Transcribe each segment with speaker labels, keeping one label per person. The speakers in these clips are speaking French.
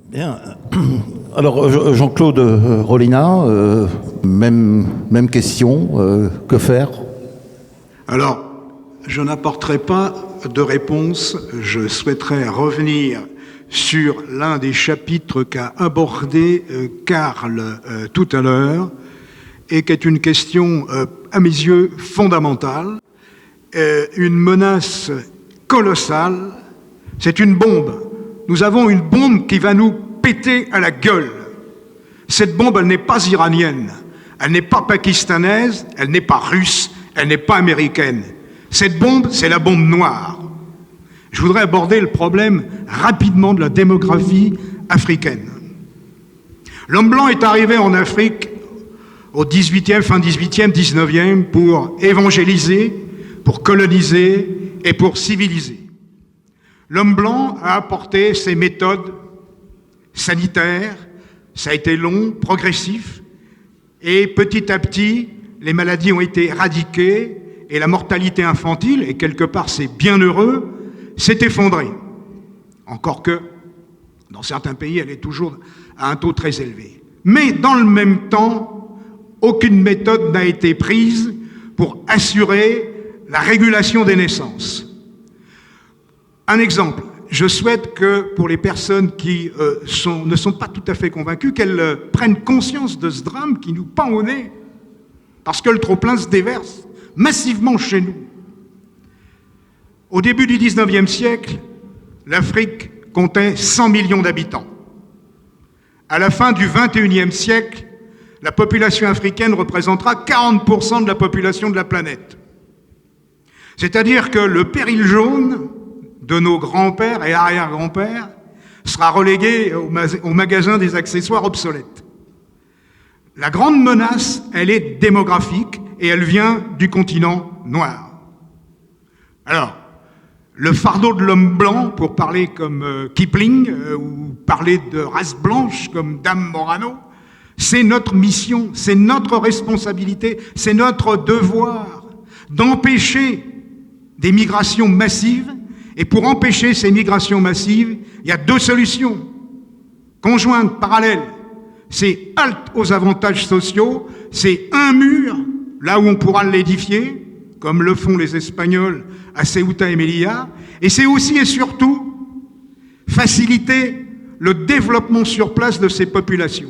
Speaker 1: Bien. Alors, Jean-Claude Rollinat, même question. Que faire?
Speaker 2: Alors, je n'apporterai pas de réponse. Je souhaiterais revenir sur l'un des chapitres qu'a abordé Karl tout à l'heure et qui est une question, à mes yeux, fondamentale. Une menace colossale. C'est une bombe. Nous avons une bombe qui va nous péter à la gueule. Cette bombe, elle n'est pas iranienne, elle n'est pas pakistanaise, elle n'est pas russe, elle n'est pas américaine. Cette bombe, c'est la bombe noire. Je voudrais aborder le problème rapidement de la démographie africaine. L'homme blanc est arrivé en Afrique au 18e, fin 18e, 19e pour évangéliser, pour coloniser et pour civiliser. L'homme blanc a apporté ses méthodes sanitaires, ça a été long, progressif, et petit à petit, les maladies ont été éradiquées et la mortalité infantile, et quelque part c'est bien heureux, s'est effondrée. Encore que, dans certains pays, elle est toujours à un taux très élevé. Mais dans le même temps, aucune méthode n'a été prise pour assurer la régulation des naissances. Un exemple, je souhaite que pour les personnes qui ne sont pas tout à fait convaincues, qu'elles prennent conscience de ce drame qui nous pend au nez, parce que le trop-plein se déverse massivement chez nous. Au début du 19e siècle, l'Afrique comptait 100 millions d'habitants. À la fin du 21e siècle, la population africaine représentera 40% de la population de la planète. C'est-à-dire que le péril jaune de nos grands-pères et arrière-grands-pères sera relégué au magasin des accessoires obsolètes. La grande menace, elle est démographique et elle vient du continent noir. Alors, le fardeau de l'homme blanc, pour parler comme Kipling, ou parler de race blanche comme Dame Morano, c'est notre mission, c'est notre responsabilité, c'est notre devoir d'empêcher des migrations massives. Et pour empêcher ces migrations massives, il y a deux solutions, conjointes, parallèles. C'est halte aux avantages sociaux, c'est un mur, là où on pourra l'édifier, comme le font les Espagnols à Ceuta et Melilla, et c'est aussi et surtout faciliter le développement sur place de ces populations.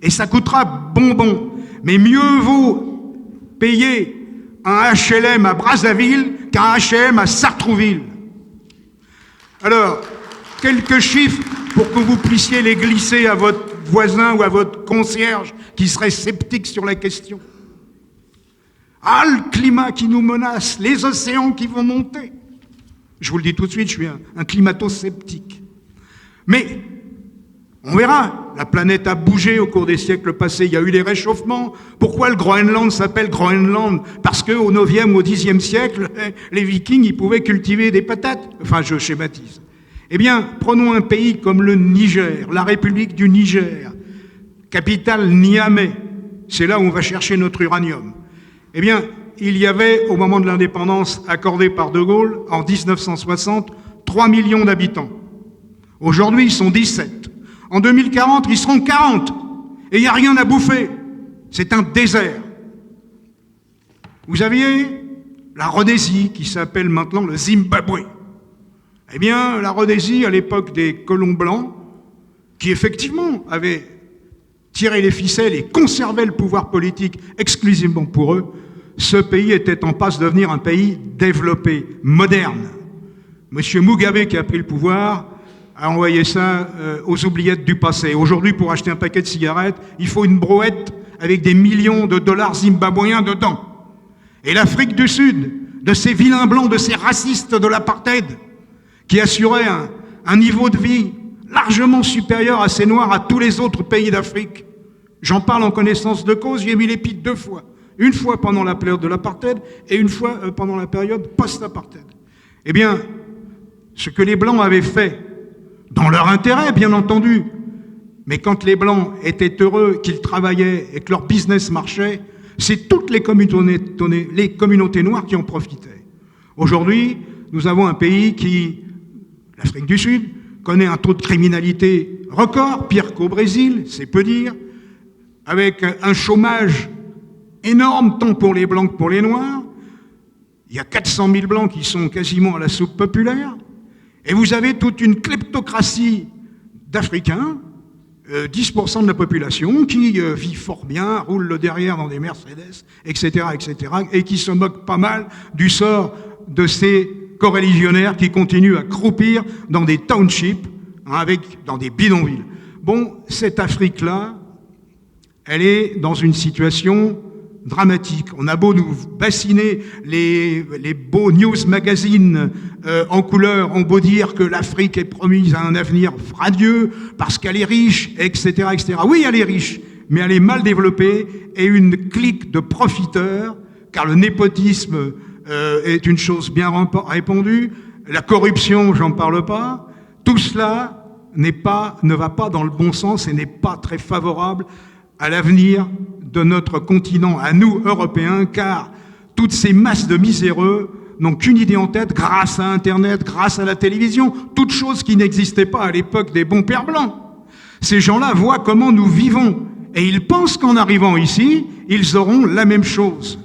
Speaker 2: Et ça coûtera bonbon, mais mieux vaut payer un HLM à Brazzaville qu'un HLM à Sartrouville. Alors, quelques chiffres pour que vous puissiez les glisser à votre voisin ou à votre concierge qui serait sceptique sur la question. Ah, le climat qui nous menace, les océans qui vont monter. Je vous le dis tout de suite, je suis un climato-sceptique. Mais on verra, la planète a bougé au cours des siècles passés, il y a eu des réchauffements. Pourquoi le Groenland s'appelle Groenland? Parce qu'au 9e ou au 10e siècle, les Vikings, ils pouvaient cultiver des patates. Enfin, je schématise. Eh bien, prenons un pays comme le Niger, la République du Niger, capitale Niamey, c'est là où on va chercher notre uranium. Eh bien, il y avait, au moment de l'indépendance accordée par De Gaulle, en 1960, 3 millions d'habitants. Aujourd'hui, ils sont 17. En 2040, ils seront 40. Et il n'y a rien à bouffer. C'est un désert. Vous aviez la Rhodésie, qui s'appelle maintenant le Zimbabwe. Eh bien, la Rhodésie, à l'époque des colons blancs, qui effectivement avaient tiré les ficelles et conservé le pouvoir politique exclusivement pour eux, ce pays était en passe de devenir un pays développé, moderne. Monsieur Mugabe, qui a pris le pouvoir, a envoyé ça aux oubliettes du passé. Aujourd'hui, pour acheter un paquet de cigarettes, il faut une brouette avec des millions de dollars zimbabwéens dedans. Et l'Afrique du Sud, de ces vilains blancs, de ces racistes de l'apartheid, qui assuraient un niveau de vie largement supérieur à ces Noirs à tous les autres pays d'Afrique. J'en parle en connaissance de cause, j'y ai mis les pieds 2 fois. Une fois pendant la période de l'apartheid et une fois pendant la période post-apartheid. Eh bien, ce que les Blancs avaient fait, dans leur intérêt, bien entendu, mais quand les Blancs étaient heureux, qu'ils travaillaient et que leur business marchait, c'est toutes les communautés noires qui en profitaient. Aujourd'hui, nous avons un pays qui, l'Afrique du Sud, connaît un taux de criminalité record, pire qu'au Brésil, c'est peu dire, avec un chômage énorme, tant pour les Blancs que pour les Noirs. Il y a 400 000 Blancs qui sont quasiment à la soupe populaire. Et vous avez toute une kleptocratie d'Africains, 10% de la population, qui vit fort bien, roule le derrière dans des Mercedes, etc., et qui se moque pas mal du sort de ces coreligionnaires qui continuent à croupir dans des townships, dans des bidonvilles. Bon, cette Afrique-là, elle est dans une situation dramatique. On a beau nous bassiner les beaux news magazines en couleur, on beau dire que l'Afrique est promise à un avenir radieux parce qu'elle est riche, etc., etc. Oui, elle est riche, mais elle est mal développée et une clique de profiteurs, car le népotisme est une chose bien répandue, la corruption, j'en parle pas. Tout cela ne va pas dans le bon sens et n'est pas très favorable à l'avenir de notre continent, à nous, Européens, car toutes ces masses de miséreux n'ont qu'une idée en tête, grâce à Internet, grâce à la télévision, toutes choses qui n'existaient pas à l'époque des bons pères blancs. Ces gens-là voient comment nous vivons, et ils pensent qu'en arrivant ici, ils auront la même chose.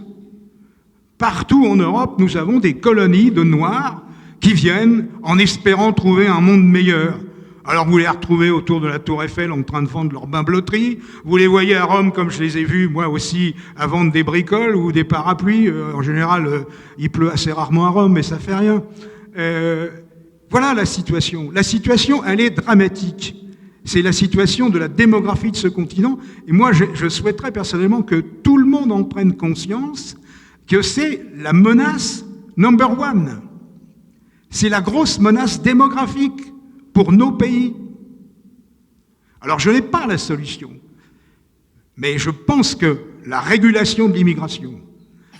Speaker 2: Partout en Europe, nous avons des colonies de Noirs qui viennent en espérant trouver un monde meilleur. Alors vous les retrouvez autour de la Tour Eiffel en train de vendre leur bain-blotterie. Vous les voyez à Rome, comme je les ai vus, moi aussi, à vendre des bricoles ou des parapluies. En général, il pleut assez rarement à Rome, mais ça fait rien. Voilà la situation. La situation, elle est dramatique. C'est la situation de la démographie de ce continent. Et moi, je souhaiterais personnellement que tout le monde en prenne conscience que c'est la menace number one. C'est la grosse menace démographique pour nos pays. Alors je n'ai pas la solution, mais je pense que la régulation de l'immigration,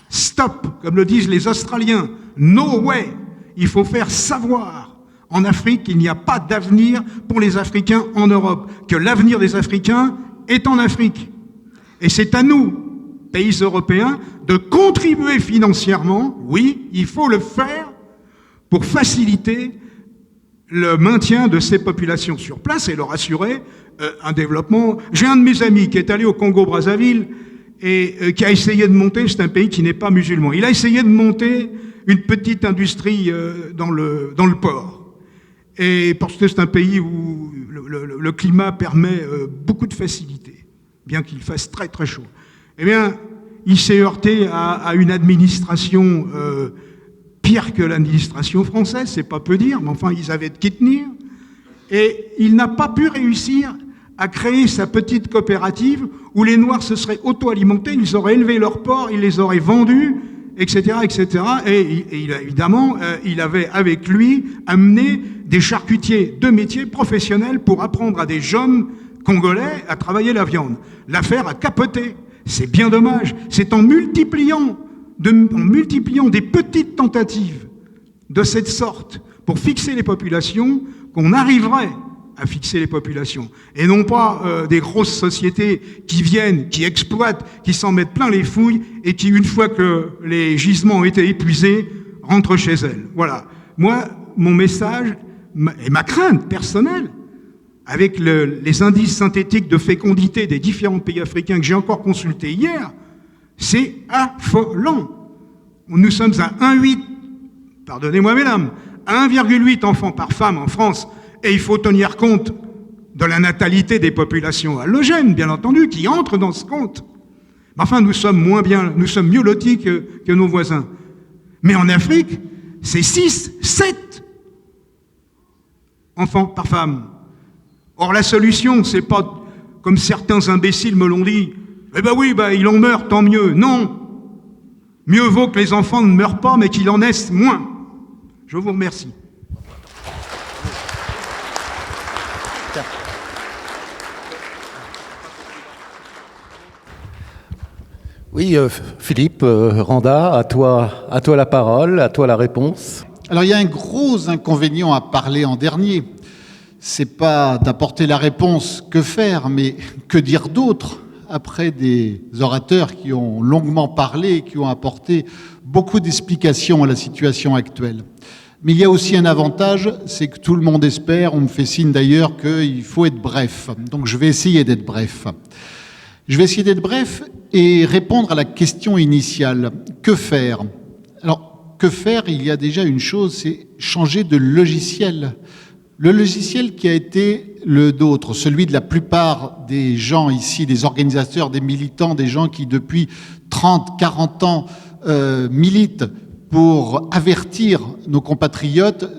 Speaker 2: stop, comme le disent les Australiens, no way, il faut faire savoir en Afrique qu'il n'y a pas d'avenir pour les Africains en Europe, que l'avenir des Africains est en Afrique. Et c'est à nous, pays européens, de contribuer financièrement, oui, il faut le faire, pour faciliter le maintien de ces populations sur place et leur assurer un développement. J'ai un de mes amis qui est allé au Congo-Brazzaville et qui a essayé de monter, c'est un pays qui n'est pas musulman, il a essayé de monter une petite industrie dans le port. Et parce que c'est un pays où le climat permet beaucoup de facilité, bien qu'il fasse très très chaud. Eh bien, il s'est heurté à une administration pire que l'administration française, c'est pas peu dire, mais enfin, ils avaient de qui tenir. Et il n'a pas pu réussir à créer sa petite coopérative où les Noirs se seraient auto-alimentés, ils auraient élevé leurs porcs, ils les auraient vendus, etc., etc. Et évidemment, il avait avec lui amené des charcutiers de métier professionnels pour apprendre à des jeunes Congolais à travailler la viande. L'affaire a capoté. C'est bien dommage. C'est en multipliant des petites tentatives de cette sorte pour fixer les populations qu'on arriverait à fixer les populations. Et non pas des grosses sociétés qui viennent, qui exploitent, qui s'en mettent plein les fouilles et qui, une fois que les gisements ont été épuisés, rentrent chez elles. Voilà. Moi, mon message et ma crainte personnelle, avec les indices synthétiques de fécondité des différents pays africains que j'ai encore consultés hier, c'est affolant. Nous sommes à 1,8, pardonnez-moi mesdames, à 1,8 enfants par femme en France, et il faut tenir compte de la natalité des populations allogènes, bien entendu, qui entrent dans ce compte. Mais enfin, nous sommes mieux lotis que nos voisins. Mais en Afrique, c'est 6, 7 enfants par femme. Or, la solution, c'est pas, comme certains imbéciles me l'ont dit, eh ben oui, il en meurt, tant mieux. Non. Mieux vaut que les enfants ne meurent pas, mais qu'il en naisse moins. Je vous remercie.
Speaker 1: Oui, Philippe, Randa, à toi la parole, à toi la réponse.
Speaker 3: Alors, il y a un gros inconvénient à parler en dernier. C'est pas d'apporter la réponse que faire, mais que dire d'autre après des orateurs qui ont longuement parlé et qui ont apporté beaucoup d'explications à la situation actuelle. Mais il y a aussi un avantage, c'est que tout le monde espère, on me fait signe d'ailleurs qu'il faut être bref. Donc je vais essayer d'être bref. Je vais essayer d'être bref et répondre à la question initiale. Que faire ? Alors, que faire ? Il y a déjà une chose, c'est changer de logiciel. Le logiciel qui a été le nôtre, celui de la plupart des gens ici, des organisateurs, des militants, des gens qui depuis 30, 40 ans militent pour avertir nos compatriotes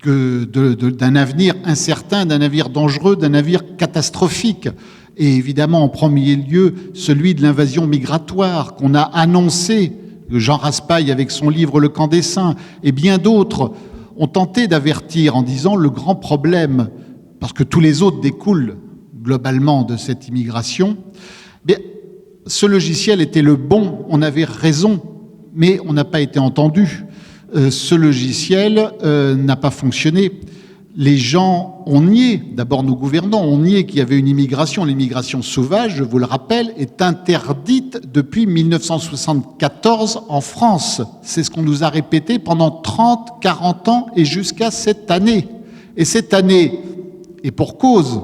Speaker 3: d'un avenir incertain, d'un avenir dangereux, d'un avenir catastrophique. Et évidemment, en premier lieu, celui de l'invasion migratoire qu'on a annoncé, Jean Raspail avec son livre Le Camp des Saints, et bien d'autres ont tenté d'avertir en disant le grand problème, parce que tous les autres découlent globalement de cette immigration, bien, ce logiciel était le bon, on avait raison, mais on n'a pas été entendu. Ce logiciel n'a pas fonctionné. Les gens ont nié, d'abord nos gouvernants ont nié qu'il y avait une immigration. L'immigration sauvage, je vous le rappelle, est interdite depuis 1974 en France. C'est ce qu'on nous a répété pendant 30, 40 ans et jusqu'à cette année. Et cette année, et pour cause,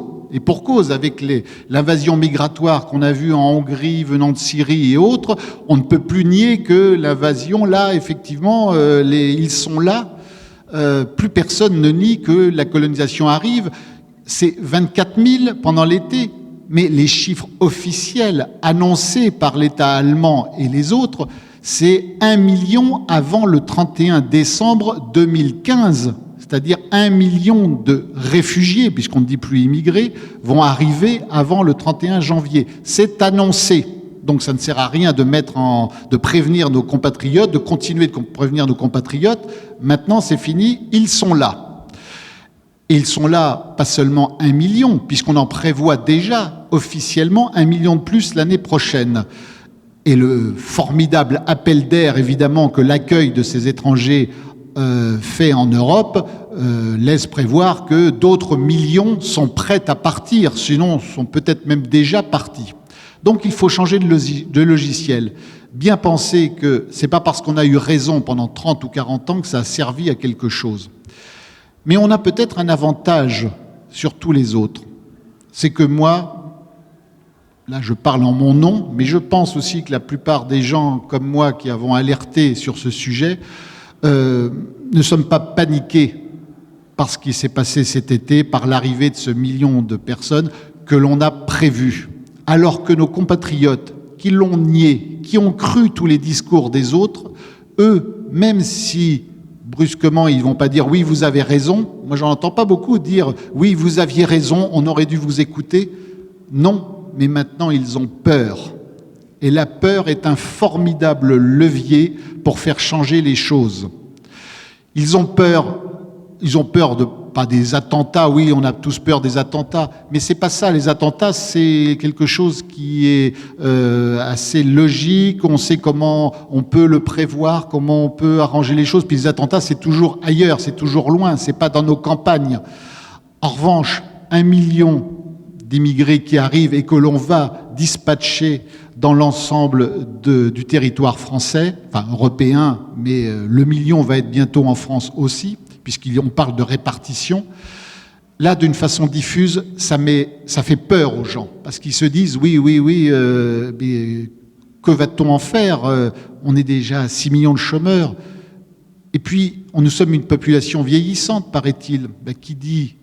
Speaker 3: avec l'invasion migratoire qu'on a vue en Hongrie, venant de Syrie et autres, on ne peut plus nier que l'invasion, là, effectivement, ils sont là. Plus personne ne nie que la colonisation arrive. C'est 24 000 pendant l'été, mais les chiffres officiels annoncés par l'État allemand et les autres, c'est 1 million avant le 31 décembre 2015. C'est-à-dire 1 million de réfugiés, puisqu'on ne dit plus immigrés, vont arriver avant le 31 janvier. C'est annoncé. Donc ça ne sert à rien de prévenir nos compatriotes, de continuer de prévenir nos compatriotes. Maintenant, c'est fini, ils sont là. Et ils sont là, pas seulement 1 million, puisqu'on en prévoit déjà officiellement 1 million de plus l'année prochaine. Et le formidable appel d'air, évidemment, que l'accueil de ces étrangers fait en Europe laisse prévoir que d'autres millions sont prêts à partir, sinon sont peut-être même déjà partis. Donc il faut changer de logiciel. Bien penser que ce n'est pas parce qu'on a eu raison pendant 30 ou 40 ans que ça a servi à quelque chose. Mais on a peut-être un avantage sur tous les autres. C'est que moi, là je parle en mon nom, mais je pense aussi que la plupart des gens comme moi qui avons alerté sur ce sujet ne sommes pas paniqués par ce qui s'est passé cet été, par l'arrivée de ce million de personnes que l'on a prévu. Alors que nos compatriotes qui l'ont nié, qui ont cru tous les discours des autres, eux, même si brusquement ils ne vont pas dire « oui, vous avez raison », moi j'en entends pas beaucoup dire « oui, vous aviez raison, on aurait dû vous écouter ». Non, mais maintenant ils ont peur. Et la peur est un formidable levier pour faire changer les choses. Ils ont peur de pas des attentats, oui, on a tous peur des attentats, mais c'est pas ça. Les attentats, c'est quelque chose qui est assez logique. On sait comment on peut le prévoir, comment on peut arranger les choses. Puis les attentats, c'est toujours ailleurs, c'est toujours loin, c'est pas dans nos campagnes. En revanche, 1 million d'immigrés qui arrivent et que l'on va dispatcher dans l'ensemble du territoire français, enfin européen, mais le million va être bientôt en France aussi, puisqu'on parle de répartition. Là, d'une façon diffuse, ça fait peur aux gens, parce qu'ils se disent oui, mais que va-t-on en faire ? On est déjà à 6 millions de chômeurs. Et puis, nous sommes une population vieillissante, paraît-il. Qui dit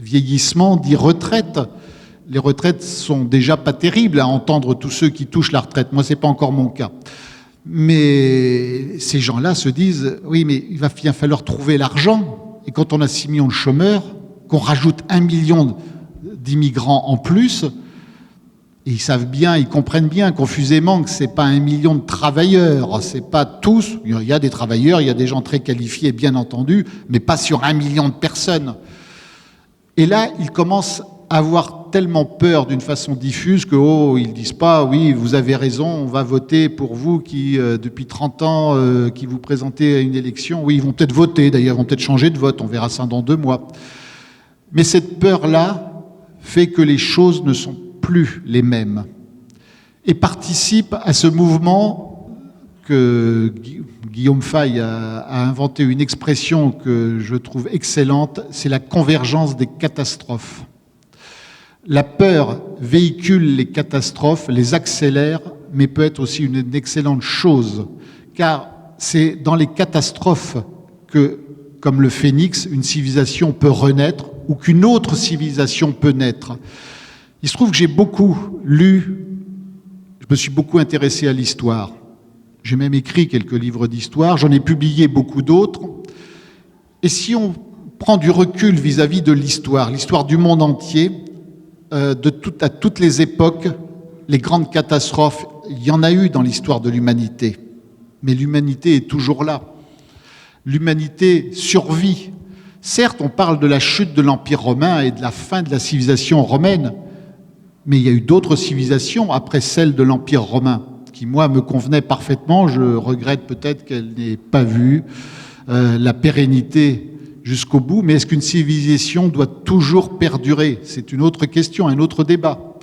Speaker 3: vieillissement dit retraite. Les retraites sont déjà pas terribles à entendre tous ceux qui touchent la retraite. Moi, c'est pas encore mon cas. Mais ces gens-là se disent, oui, mais il va bien falloir trouver l'argent. Et quand on a 6 millions de chômeurs, qu'on rajoute 1 million d'immigrants en plus, et ils savent bien, ils comprennent bien confusément que c'est pas 1 million de travailleurs, c'est pas tous. Il y a des travailleurs, il y a des gens très qualifiés, bien entendu, mais pas sur 1 million de personnes. Et là, ils commencent à avoir tellement peur d'une façon diffuse que, ils disent pas, oui, vous avez raison, on va voter pour vous qui, depuis 30 ans, qui vous présentez à une élection. Oui, ils vont peut-être voter, d'ailleurs, ils vont peut-être changer de vote, on verra ça dans 2 mois. Mais cette peur-là fait que les choses ne sont plus les mêmes et participe à ce mouvement que Guillaume Fay a inventé une expression que je trouve excellente, c'est la convergence des catastrophes. La peur véhicule les catastrophes, les accélère, mais peut être aussi une excellente chose, car c'est dans les catastrophes que, comme le phénix, une civilisation peut renaître ou qu'une autre civilisation peut naître. Il se trouve que j'ai beaucoup lu, je me suis beaucoup intéressé à l'histoire. J'ai même écrit quelques livres d'histoire, j'en ai publié beaucoup d'autres. Et si on prend du recul vis-à-vis de l'histoire du monde entier, à toutes les époques, les grandes catastrophes, il y en a eu dans l'histoire de l'humanité. Mais l'humanité est toujours là. L'humanité survit. Certes, on parle de la chute de l'Empire romain et de la fin de la civilisation romaine, mais il y a eu d'autres civilisations après celle de l'Empire romain, qui, moi, me convenait parfaitement. Je regrette peut-être qu'elle n'ait pas vu la pérennité jusqu'au bout. Mais est-ce qu'une civilisation doit toujours perdurer? C'est une autre question, un autre débat.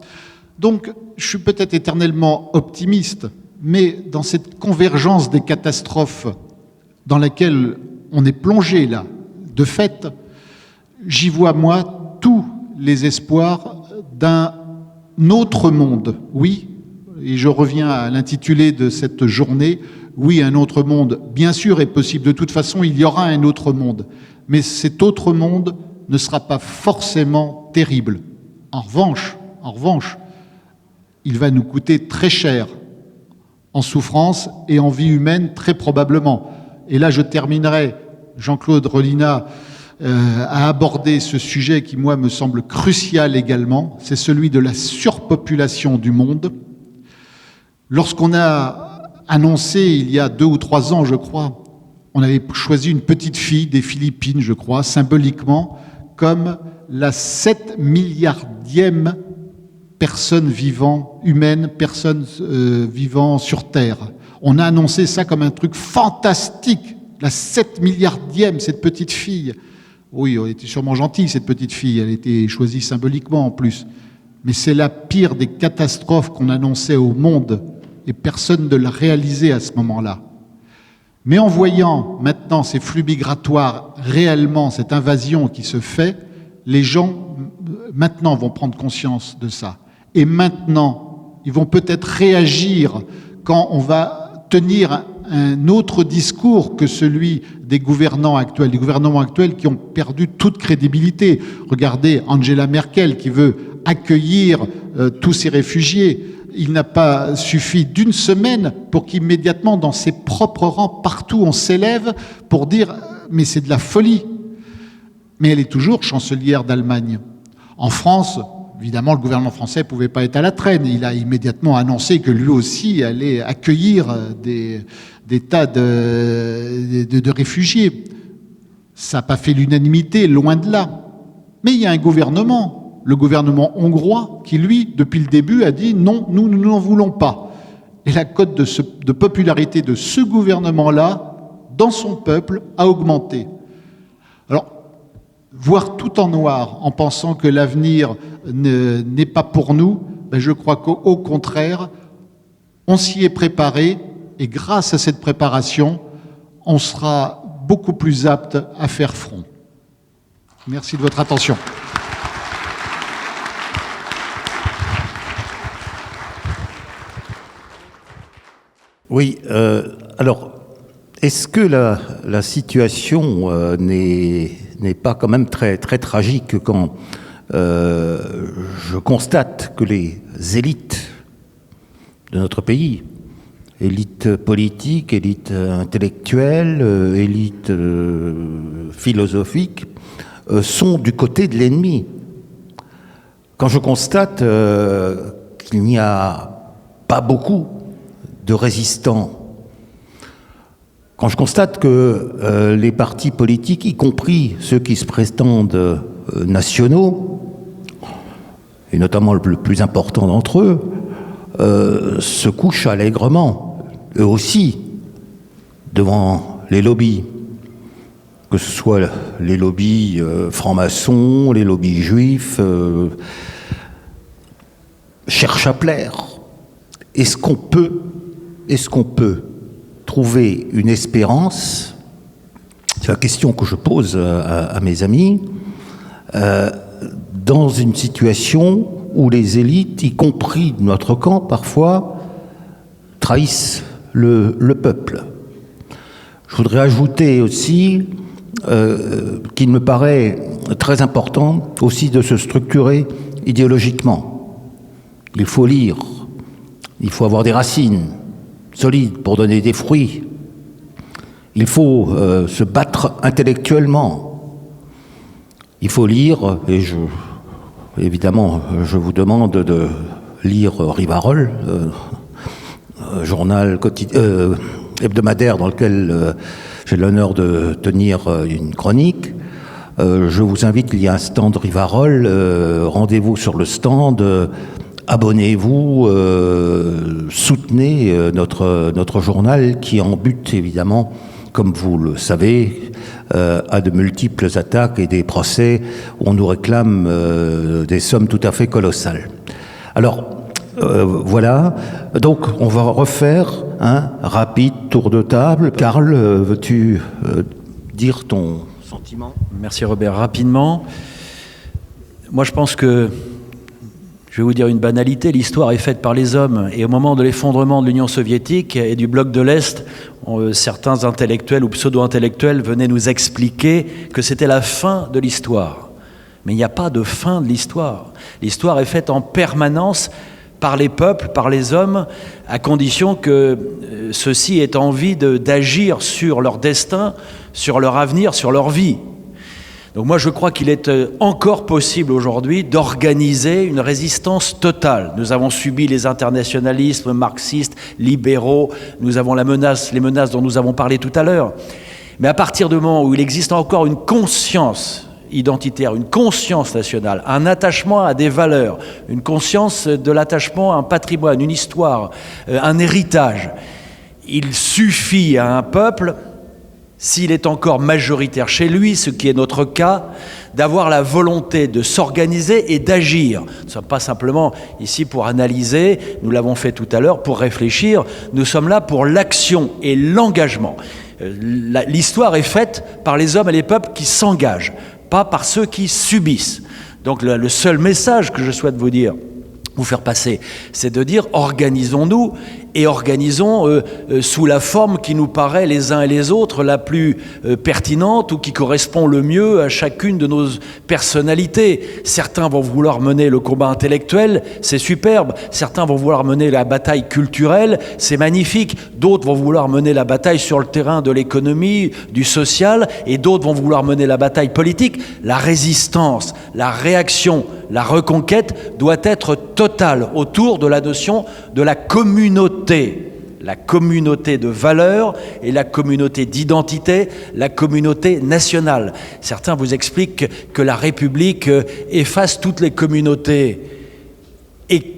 Speaker 3: Donc, je suis peut-être éternellement optimiste, mais dans cette convergence des catastrophes dans laquelle on est plongé là, de fait, j'y vois, moi, tous les espoirs d'un autre monde, oui. Et je reviens à l'intitulé de cette journée. Oui, un autre monde, bien sûr, est possible. De toute façon, il y aura un autre monde. Mais cet autre monde ne sera pas forcément terrible. En revanche, il va nous coûter très cher en souffrance et en vie humaine, très probablement. Et là, je terminerai. Jean-Claude Rollinat a abordé ce sujet qui, moi, me semble crucial également. C'est celui de la surpopulation du monde. Lorsqu'on a annoncé, il y a 2 ou 3 ans, je crois, on avait choisi une petite fille des Philippines, je crois, symboliquement, comme la 7 milliardième personne vivant, humaine, personne vivant sur Terre. On a annoncé ça comme un truc fantastique, la 7 milliardième, cette petite fille. Oui, elle était sûrement gentille, cette petite fille, elle était choisie symboliquement en plus. Mais c'est la pire des catastrophes qu'on annonçait au monde, et personne ne l'a réalisé à ce moment-là. Mais en voyant maintenant ces flux migratoires, réellement cette invasion qui se fait, les gens maintenant vont prendre conscience de ça. Et maintenant, ils vont peut-être réagir quand on va tenir un autre discours que celui des gouvernements actuels qui ont perdu toute crédibilité. Regardez Angela Merkel qui veut accueillir tous ces réfugiés. Il n'a pas suffi d'une semaine pour qu'immédiatement, dans ses propres rangs, partout, on s'élève pour dire « mais c'est de la folie ». Mais elle est toujours chancelière d'Allemagne. En France, évidemment, le gouvernement français ne pouvait pas être à la traîne. Il a immédiatement annoncé que lui aussi allait accueillir des tas de réfugiés. Ça n'a pas fait l'unanimité, loin de là. Mais il y a un gouvernement, le gouvernement hongrois, qui lui, depuis le début, a dit non, nous n'en voulons pas. Et la cote de popularité de ce gouvernement-là, dans son peuple, a augmenté. Alors, voir tout en noir en pensant que l'avenir n'est pas pour nous, ben je crois qu'au contraire, on s'y est préparé et grâce à cette préparation, on sera beaucoup plus apte à faire front. Merci de votre attention.
Speaker 1: Oui, alors, est-ce que la situation n'est pas quand même très, très tragique quand je constate que les élites de notre pays, élites politiques, élites intellectuelles, élites philosophiques, sont du côté de l'ennemi. Quand je constate qu'il n'y a pas beaucoup de résistants, quand je constate que les partis politiques, y compris ceux qui se prétendent nationaux, et notamment le plus important d'entre eux, se couchent allègrement, eux aussi, devant les lobbies, que ce soit les lobbies francs-maçons, les lobbies juifs, cherchent à plaire. Est-ce qu'on peut trouver une espérance, c'est la question que je pose à mes amis, dans une situation où les élites, y compris de notre camp parfois, trahissent le peuple. Je voudrais ajouter aussi qu'il me paraît très important aussi de se structurer idéologiquement. Il faut lire, il faut avoir des racines solides pour donner des fruits. Il faut se battre intellectuellement. Il faut lire, et évidemment, je vous demande de lire Rivarol, journal hebdomadaire dans lequel j'ai l'honneur de tenir une chronique. Je vous invite, il y a un stand Rivarol, rendez-vous sur le stand, abonnez-vous, soutenez notre journal qui en but évidemment, comme vous le savez, à de multiples attaques et des procès où on nous réclame des sommes tout à fait colossales. Alors, voilà, donc on va refaire un rapide tour de table. Karl, veux-tu dire ton sentiment ?
Speaker 4: Merci Robert. Rapidement, moi je pense que, je vais vous dire une banalité, l'histoire est faite par les hommes. Et au moment de l'effondrement de l'Union soviétique et du bloc de l'Est, certains intellectuels ou pseudo-intellectuels venaient nous expliquer que c'était la fin de l'histoire. Mais il n'y a pas de fin de l'histoire. L'histoire est faite en permanence par les peuples, par les hommes, à condition que ceux-ci aient envie d'agir sur leur destin, sur leur avenir, sur leur vie. Donc moi je crois qu'il est encore possible aujourd'hui d'organiser une résistance totale. Nous avons subi les internationalismes marxistes, libéraux, nous avons les menaces dont nous avons parlé tout à l'heure. Mais à partir du moment où il existe encore une conscience identitaire, une conscience nationale, un attachement à des valeurs, une conscience de l'attachement à un patrimoine, une histoire, un héritage. Il suffit à un peuple, s'il est encore majoritaire chez lui, ce qui est notre cas, d'avoir la volonté de s'organiser et d'agir. Nous ne sommes pas simplement ici pour analyser, nous l'avons fait tout à l'heure, pour réfléchir, nous sommes là pour l'action et l'engagement. L'histoire est faite par les hommes et les peuples qui s'engagent, pas par ceux qui subissent. Donc le seul message que je souhaite vous faire passer, c'est de dire organisons-nous et organisons sous la forme qui nous paraît les uns et les autres la plus pertinente ou qui correspond le mieux à chacune de nos personnalités. Certains vont vouloir mener le combat intellectuel, c'est superbe. Certains vont vouloir mener la bataille culturelle, c'est magnifique. D'autres vont vouloir mener la bataille sur le terrain de l'économie, du social, et d'autres vont vouloir mener la bataille politique. La résistance, la réaction, la reconquête doit être totale autour de la notion de la communauté de valeurs et la communauté d'identité, la communauté nationale. Certains vous expliquent que la République efface toutes les communautés. Et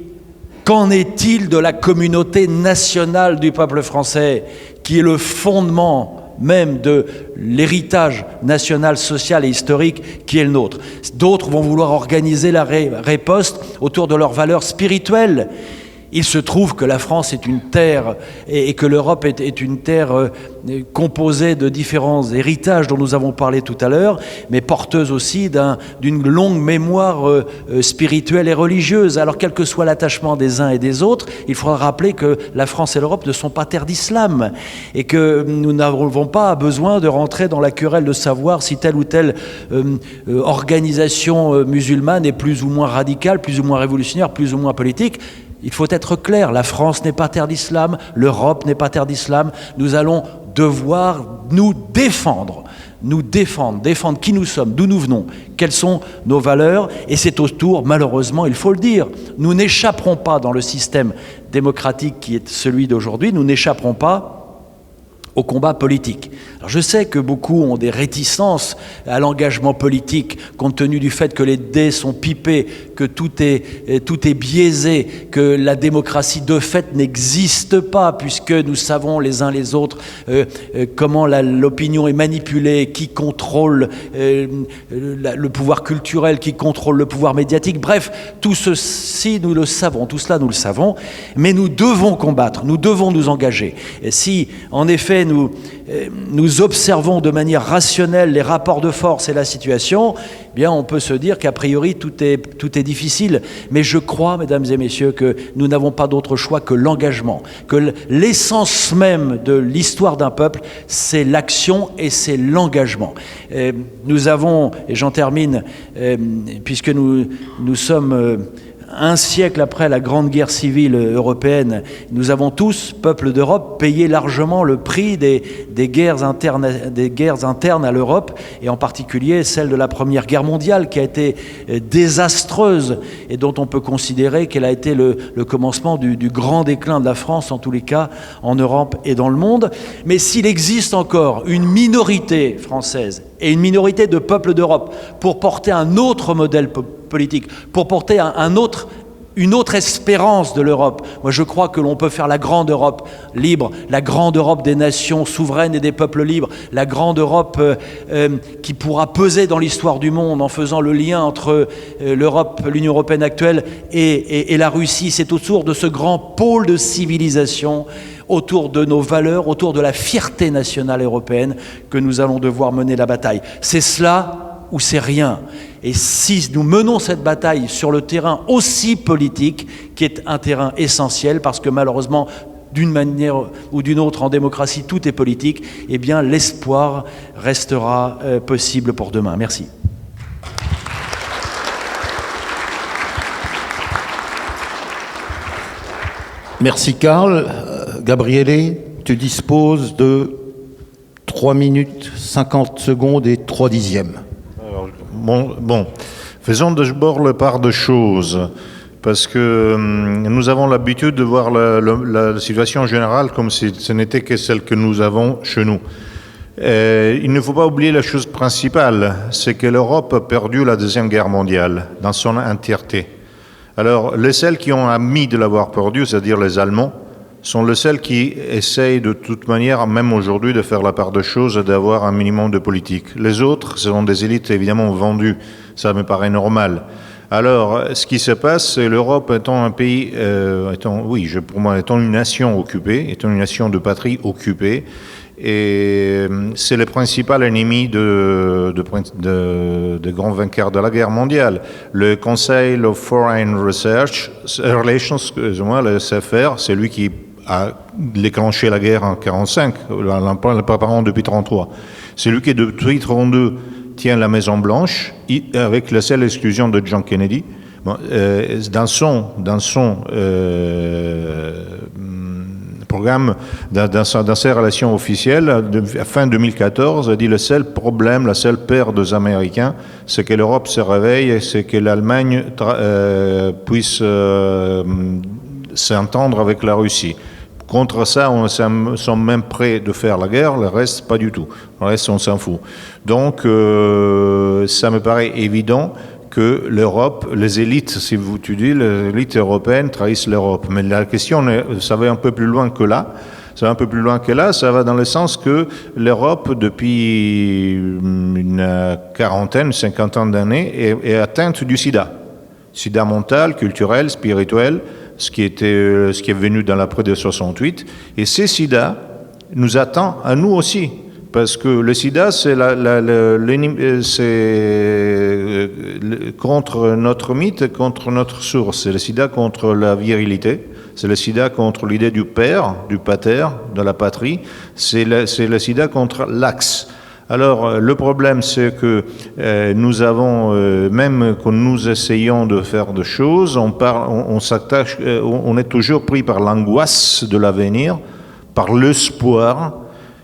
Speaker 4: qu'en est-il de la communauté nationale du peuple français, qui est le fondement même de l'héritage national, social et historique qui est le nôtre? D'autres vont vouloir organiser la riposte autour de leurs valeurs spirituelles. Il se trouve que la France est une terre et que l'Europe est une terre composée de différents héritages dont nous avons parlé tout à l'heure, mais porteuse aussi d'une longue mémoire spirituelle et religieuse. Alors quel que soit l'attachement des uns et des autres, il faudra rappeler que la France et l'Europe ne sont pas terres d'islam et que nous n'avons pas besoin de rentrer dans la querelle de savoir si telle ou telle organisation musulmane est plus ou moins radicale, plus ou moins révolutionnaire, plus ou moins politique. Il faut être clair, la France n'est pas terre d'islam, l'Europe n'est pas terre d'islam. Nous allons devoir nous défendre qui nous sommes, d'où nous venons, quelles sont nos valeurs. Et c'est au tour, malheureusement, il faut le dire, nous n'échapperons pas dans le système démocratique qui est celui d'aujourd'hui, nous n'échapperons pas au combat politique. Alors je sais que beaucoup ont des réticences à l'engagement politique, compte tenu du fait que les dés sont pipés, que tout est biaisé, que la démocratie de fait n'existe pas, puisque nous savons les uns les autres comment l'opinion est manipulée, qui contrôle le pouvoir culturel, qui contrôle le pouvoir médiatique. Bref, tout ceci, nous le savons, tout cela, nous le savons, mais nous devons combattre, nous devons nous engager. Et si, en effet, nous observons de manière rationnelle les rapports de force et la situation, eh bien, on peut se dire qu'a priori, tout est difficile. Mais je crois, mesdames et messieurs, que nous n'avons pas d'autre choix que l'engagement, que l'essence même de l'histoire d'un peuple, c'est l'action et c'est l'engagement. Nous avons, et j'en termine, puisque nous sommes un siècle après la grande guerre civile européenne, nous avons tous, peuples d'Europe, payé largement le prix des guerres internes à l'Europe, et en particulier celle de la Première Guerre mondiale, qui a été désastreuse et dont on peut considérer qu'elle a été le commencement du grand déclin de la France, en tous les cas en Europe et dans le monde. Mais s'il existe encore une minorité française et une minorité de peuples d'Europe pour porter un autre modèle politique, pour porter une autre espérance de l'Europe. Moi, je crois que l'on peut faire la grande Europe libre, la grande Europe des nations souveraines et des peuples libres, la grande Europe qui pourra peser dans l'histoire du monde en faisant le lien entre l'Union européenne actuelle et la Russie. C'est autour de ce grand pôle de civilisation, autour de nos valeurs, autour de la fierté nationale européenne que nous allons devoir mener la bataille. C'est cela ou c'est rien. Et si nous menons cette bataille sur le terrain aussi politique, qui est un terrain essentiel, parce que malheureusement, d'une manière ou d'une autre, en démocratie, tout est politique, eh bien l'espoir restera possible pour demain. Merci.
Speaker 1: Merci Karl. Gabriele, tu disposes de 3 minutes 50 secondes et 3 dixièmes.
Speaker 5: Bon, faisons d'abord le part de choses, parce que nous avons l'habitude de voir la situation générale comme si ce n'était que celle que nous avons chez nous. Il ne faut pas oublier la chose principale, c'est que l'Europe a perdu la Deuxième Guerre mondiale dans son entièreté. Alors, les seuls qui ont admis de l'avoir perdu, c'est-à-dire les Allemands, sont les seuls qui essayent de toute manière, même aujourd'hui, de faire la part de choses et d'avoir un minimum de politique. Les autres, ce sont des élites évidemment vendues. Ça me paraît normal. Alors, ce qui se passe, c'est l'Europe étant un pays, pour moi, étant une nation occupée, étant une nation de patrie occupée, et c'est le principal ennemi de grands vainqueurs de la guerre mondiale. Le Conseil of Foreign Relations, le CFR, c'est lui qui a déclenché la guerre en 1945, la préparant depuis 1933. C'est lui qui, depuis 1932, tient la Maison-Blanche, avec la seule exclusion de John Kennedy. Bon, dans son programme, dans ses relations officielles, à fin 2014, a dit le seul problème, la seule peur des Américains, c'est que l'Europe se réveille et c'est que l'Allemagne puisse s'entendre avec la Russie. Contre ça, on sommes même prêts de faire la guerre, le reste, pas du tout. Le reste, on s'en fout. Donc, ça me paraît évident que l'Europe, les élites, si tu dis, les élites européennes trahissent l'Europe. Mais la question, ça va un peu plus loin que là. Ça va un peu plus loin que là. Ça va dans le sens que l'Europe, depuis une quarantaine, 50 ans d'années, est atteinte du sida. Sida mental, culturel, spirituel, ce qui est venu dans l'après de 68. Et ces sida nous attend à nous aussi. Parce que le sida, c'est contre notre mythe, contre notre source. C'est le sida contre la virilité. C'est le sida contre l'idée du père, du pater, de la patrie. C'est le sida contre l'axe. Alors, le problème, c'est que nous avons, même quand nous essayons de faire des choses, on s'attache, on est toujours pris par l'angoisse de l'avenir, par l'espoir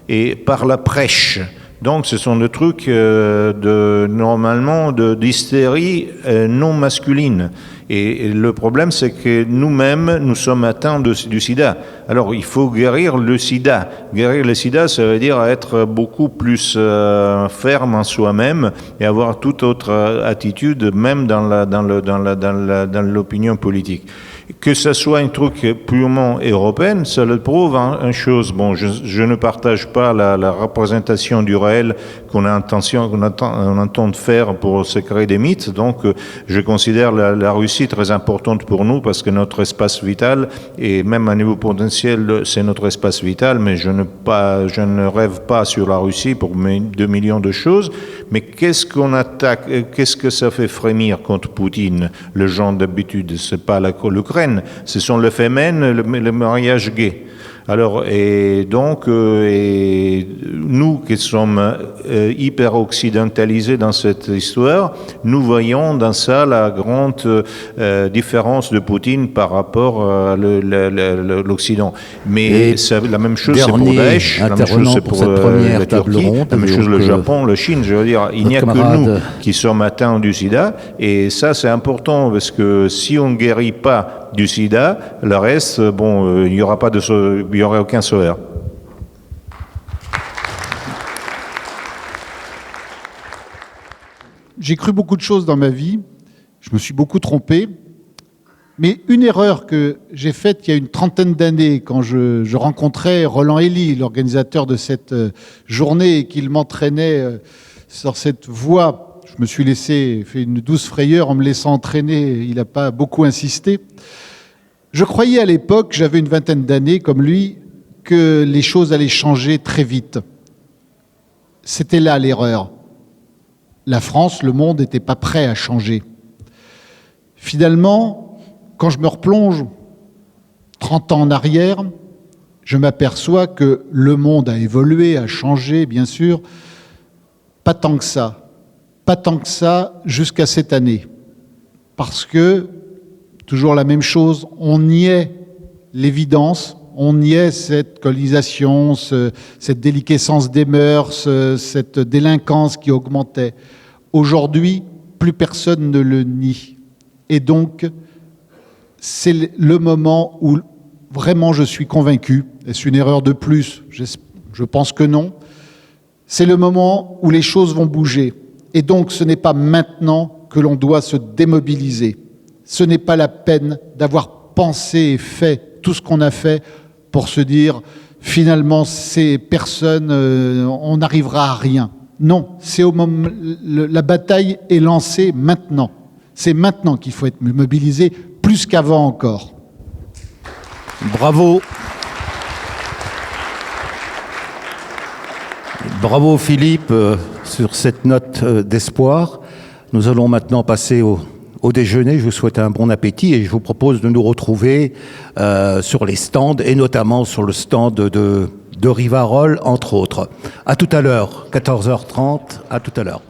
Speaker 5: et par la prêche. Donc ce sont des trucs normalement d'hystérie non masculine. Et le problème, c'est que nous-mêmes, nous sommes atteints du sida. Alors, il faut guérir le sida. Guérir le sida, ça veut dire être beaucoup plus ferme en soi-même et avoir toute autre attitude, même dans l'opinion politique. Que ce soit un truc purement européen, ça le prouve une chose. Bon, je ne partage pas la représentation du réel qu'on entend de faire pour se créer des mythes. Donc, je considère la Russie très importante pour nous parce que notre espace vital, et même à niveau potentiel, c'est notre espace vital, mais je ne rêve pas sur la Russie pour 2 millions de choses. Mais qu'est-ce qu'on attaque? Qu'est-ce que ça fait frémir contre Poutine? Le genre d'habitude, c'est pas l'Ukraine, ce sont le féminin, le mariage gay. Alors, et donc, nous qui sommes hyper occidentalisés dans cette histoire, nous voyons dans ça la grande différence de Poutine par rapport à l'Occident. Mais c'est la même chose, c'est pour Daesh, la même chose c'est pour la Turquie, la même chose le Japon, la Chine. Je veux dire, il n'y a que nous qui sommes atteints du sida, et ça c'est important parce que si on ne guérit pas du sida, le reste, bon, il n'y aura aucun sauveur.
Speaker 3: J'ai cru beaucoup de choses dans ma vie, je me suis beaucoup trompé, mais une erreur que j'ai faite il y a une trentaine d'années, quand je rencontrais Roland Elie, l'organisateur de cette journée, et qu'il m'entraînait sur cette voie, je me suis fait une douce frayeur en me laissant entraîner, il n'a pas beaucoup insisté. Je croyais à l'époque, j'avais une vingtaine d'années comme lui, que les choses allaient changer très vite. C'était là l'erreur. La France, le monde n'était pas prêt à changer. Finalement, quand je me replonge 30 ans en arrière, je m'aperçois que le monde a évolué, a changé, bien sûr. Pas tant que ça. Pas tant que ça jusqu'à cette année. Parce que, toujours la même chose, on niait l'évidence, on niait cette colonisation, cette déliquescence des mœurs, cette délinquance qui augmentait. Aujourd'hui, plus personne ne le nie. Et donc, c'est le moment où vraiment je suis convaincu, est-ce une erreur de plus? Je pense que non. C'est le moment où les choses vont bouger. Et donc, ce n'est pas maintenant que l'on doit se démobiliser. Ce n'est pas la peine d'avoir pensé et fait tout ce qu'on a fait pour se dire, finalement, ces personnes, on n'arrivera à rien. Non, c'est au moment, la bataille est lancée maintenant. C'est maintenant qu'il faut être mobilisé, plus qu'avant encore.
Speaker 1: Bravo. Bravo Philippe, sur cette note d'espoir. Nous allons maintenant passer au déjeuner. Je vous souhaite un bon appétit et je vous propose de nous retrouver sur les stands et notamment sur le stand de Rivarol, entre autres. À tout à l'heure, 14h30, à tout à l'heure.